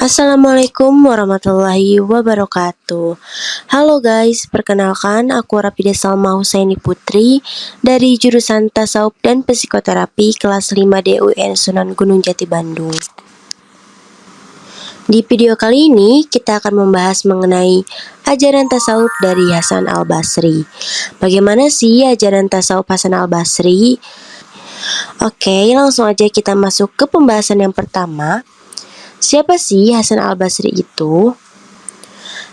Assalamualaikum warahmatullahi wabarakatuh. Halo guys, perkenalkan aku Rafida Salma Husaini Putri dari jurusan Tasawuf dan Psikoterapi kelas 5 DUN Sunan Gunung Jati Bandung. Di video kali ini kita akan membahas mengenai ajaran tasawuf dari Hasan Al-Basri. Bagaimana sih ajaran tasawuf Hasan Al-Basri? Oke, langsung aja kita masuk ke pembahasan yang pertama. Siapa sih Hasan Al-Basri itu?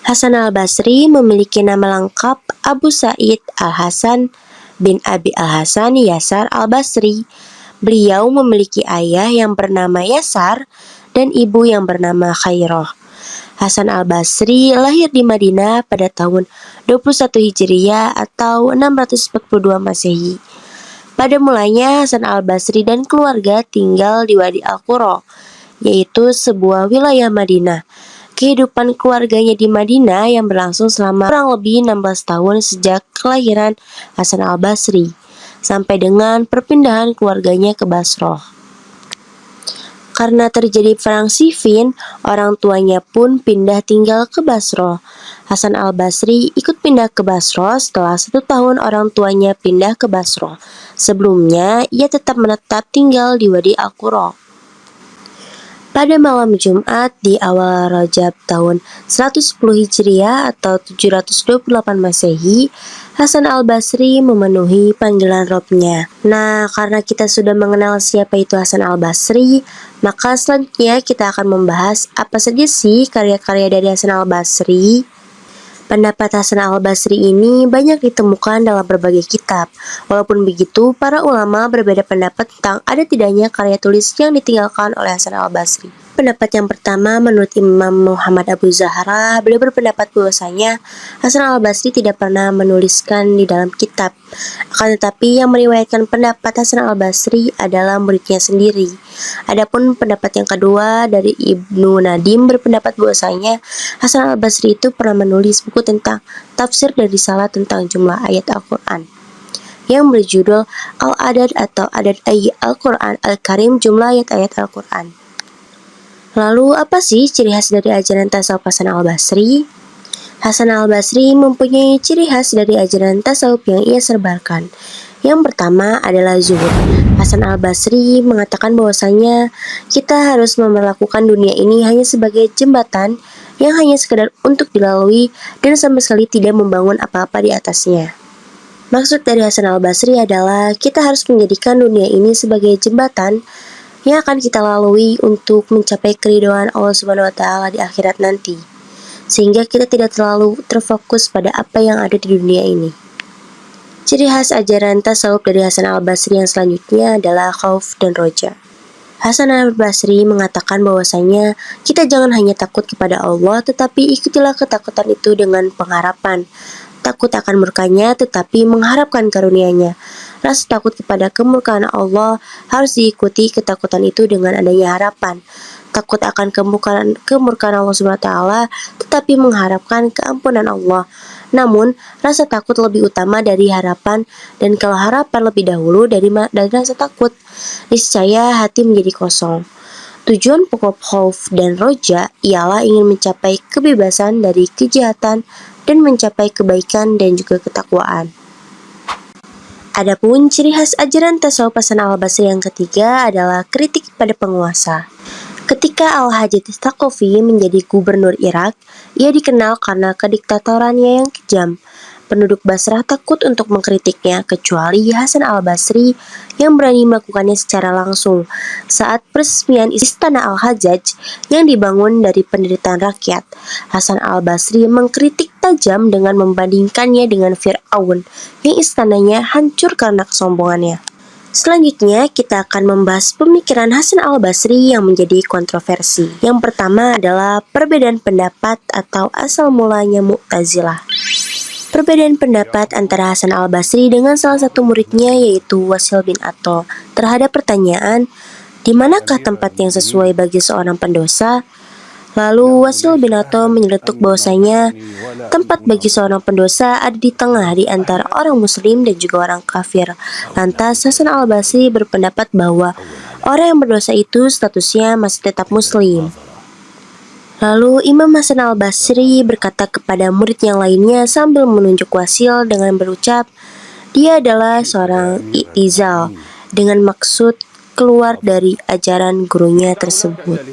Hasan Al-Basri memiliki nama lengkap Abu Sa'id Al-Hasan bin Abi Al-Hasan Yasar Al-Basri. Beliau memiliki ayah yang bernama Yasar dan ibu yang bernama Khairoh. Hasan Al-Basri lahir di Madinah pada tahun 21 Hijriah atau 642 Masehi. Pada mulanya Hasan Al-Basri dan keluarga tinggal di Wadi Al-Qura, yaitu sebuah wilayah Madinah. Kehidupan keluarganya di Madinah yang berlangsung selama kurang lebih 16 tahun sejak kelahiran Hasan Al-Basri sampai dengan perpindahan keluarganya ke Basrah. Karena terjadi perang Siffin, orang tuanya pun pindah tinggal ke Basrah. Hasan Al-Basri ikut pindah ke Basrah setelah 1 tahun orang tuanya pindah ke Basrah. Sebelumnya, ia tetap menetap tinggal di Wadi Al-Qura. Pada malam Jumat di awal Rajab tahun 110 Hijriah atau 728 Masehi, Hasan Al-Basri memenuhi panggilan Robnya. Nah, karena kita sudah mengenal siapa itu Hasan Al-Basri, maka selanjutnya kita akan membahas apa saja sih karya-karya dari Hasan Al-Basri. Pendapat Hasan Al-Basri ini banyak ditemukan dalam berbagai kitab. Walaupun begitu, para ulama berbeda pendapat tentang ada tidaknya karya tulis yang ditinggalkan oleh Hasan Al-Basri. Pendapat yang pertama menurut Imam Muhammad Abu Zahra, beliau berpendapat bahwasanya Hasan Al-Basri tidak pernah menuliskan di dalam kitab. Akan tetapi yang meriwayatkan pendapat Hasan Al-Basri adalah muridnya sendiri. Adapun pendapat yang kedua dari Ibnu Nadim berpendapat bahwasanya Hasan Al-Basri itu pernah menulis buku tentang tafsir dan risalah tentang jumlah ayat Al-Quran yang berjudul Al-Adad atau Adad Ayat Al-Quran Al-Karim, jumlah ayat-ayat Al-Quran. Lalu apa sih ciri khas dari ajaran tasawuf Hasan Al-Basri? Hasan Al-Basri mempunyai ciri khas dari ajaran tasawuf yang ia sebarkan. Yang pertama adalah zuhud. Hasan Al-Basri mengatakan bahwasanya kita harus memperlakukan dunia ini hanya sebagai jembatan yang hanya sekedar untuk dilalui dan sama sekali tidak membangun apa-apa di atasnya. Maksud dari Hasan Al-Basri adalah kita harus menjadikan dunia ini sebagai jembatan yang akan kita lalui untuk mencapai keridhaan Allah Subhanahu wa taala di akhirat nanti. Sehingga kita tidak terlalu terfokus pada apa yang ada di dunia ini. Ciri khas ajaran tasawuf dari Hasan Al-Basri yang selanjutnya adalah khauf dan roja. Hasan Al-Basri mengatakan bahwasanya kita jangan hanya takut kepada Allah, tetapi ikutilah ketakutan itu dengan pengharapan. Takut akan murkanya tetapi mengharapkan karunia-Nya. Rasa takut kepada kemurkaan Allah harus diikuti ketakutan itu dengan adanya harapan. Takut akan kemurkaan Allah SWT tetapi mengharapkan keampunan Allah. Namun, rasa takut lebih utama dari harapan, dan kalau harapan lebih dahulu dari rasa takut, niscaya hati menjadi kosong. Tujuan pokok khauf dan roja ialah ingin mencapai kebebasan dari kejahatan dan mencapai kebaikan dan juga ketakwaan. Adapun ciri khas ajaran tasawuf Hasan Al-Basri yang ketiga adalah kritik pada penguasa. Ketika Al-Hajjaj Tsaqafi menjadi gubernur Irak, ia dikenal karena kediktatorannya yang kejam. Penduduk Basrah takut untuk mengkritiknya, kecuali Hasan Al-Basri yang berani melakukannya secara langsung. Saat peresmian istana Al-Hajjaj yang dibangun dari penderitaan rakyat, Hasan Al-Basri mengkritik tajam dengan membandingkannya dengan Fir'aun yang istananya hancur karena kesombongannya. Selanjutnya, kita akan membahas pemikiran Hasan Al-Basri yang menjadi kontroversi. Yang pertama adalah perbedaan pendapat atau asal mulanya Mu'tazilah. Perbedaan pendapat antara Hasan Al-Basri dengan salah satu muridnya yaitu Wasil bin Atha terhadap pertanyaan, di manakah tempat yang sesuai bagi seorang pendosa? Lalu Wasil bin Atha menyeletuk bahwasanya tempat bagi seorang pendosa ada di tengah di antara orang muslim dan juga orang kafir. Lantas Hasan Al-Basri berpendapat bahwa Orang yang berdosa itu statusnya masih tetap muslim. Lalu Imam Hasan al-Basri berkata kepada murid yang lainnya sambil menunjuk Wasil dengan berucap, dia adalah seorang i'tizal, dengan maksud keluar dari ajaran gurunya tersebut.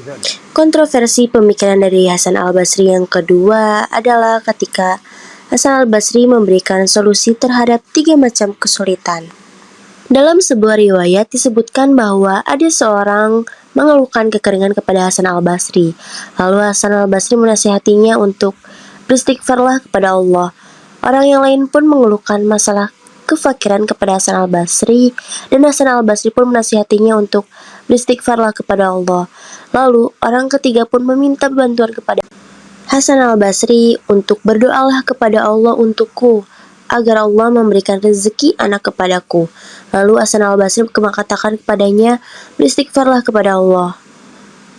Kontroversi pemikiran dari Hasan al-Basri yang kedua adalah ketika Hasan al-Basri memberikan solusi terhadap 3 macam kesulitan. Dalam sebuah riwayat disebutkan bahwa ada seorang mengeluhkan kekeringan kepada Hasan al-Basri. Lalu Hasan al-Basri menasihatinya untuk beristighfarlah kepada Allah. Orang yang lain pun mengeluhkan masalah kefakiran kepada Hasan al-Basri, dan Hasan al-Basri pun menasihatinya untuk beristighfarlah kepada Allah. Lalu orang ketiga pun meminta bantuan kepada Hasan al-Basri untuk berdoalah kepada Allah untukku, agar Allah memberikan rezeki anak kepadaku. Lalu Hasan al-Basri mengatakan kepadanya, beristighfarlah kepada Allah.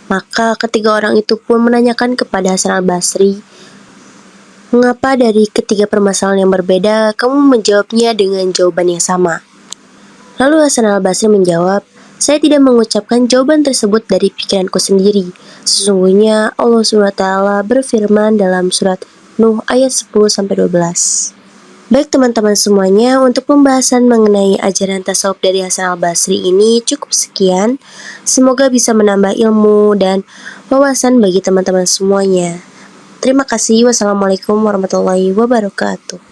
Maka ketiga orang itu pun menanyakan kepada Hasan al-Basri, mengapa dari ketiga permasalahan yang berbeda kamu menjawabnya dengan jawaban yang sama? Lalu Hasan al-Basri menjawab, saya tidak mengucapkan jawaban tersebut dari pikiranku sendiri. Sesungguhnya Allah SWT berfirman dalam surat Nuh ayat 10-12. Baik teman-teman semuanya, untuk pembahasan mengenai ajaran tasawuf dari Hasan al-Basri ini cukup sekian. Semoga bisa menambah ilmu dan wawasan bagi teman-teman semuanya. Terima kasih. Wassalamualaikum warahmatullahi wabarakatuh.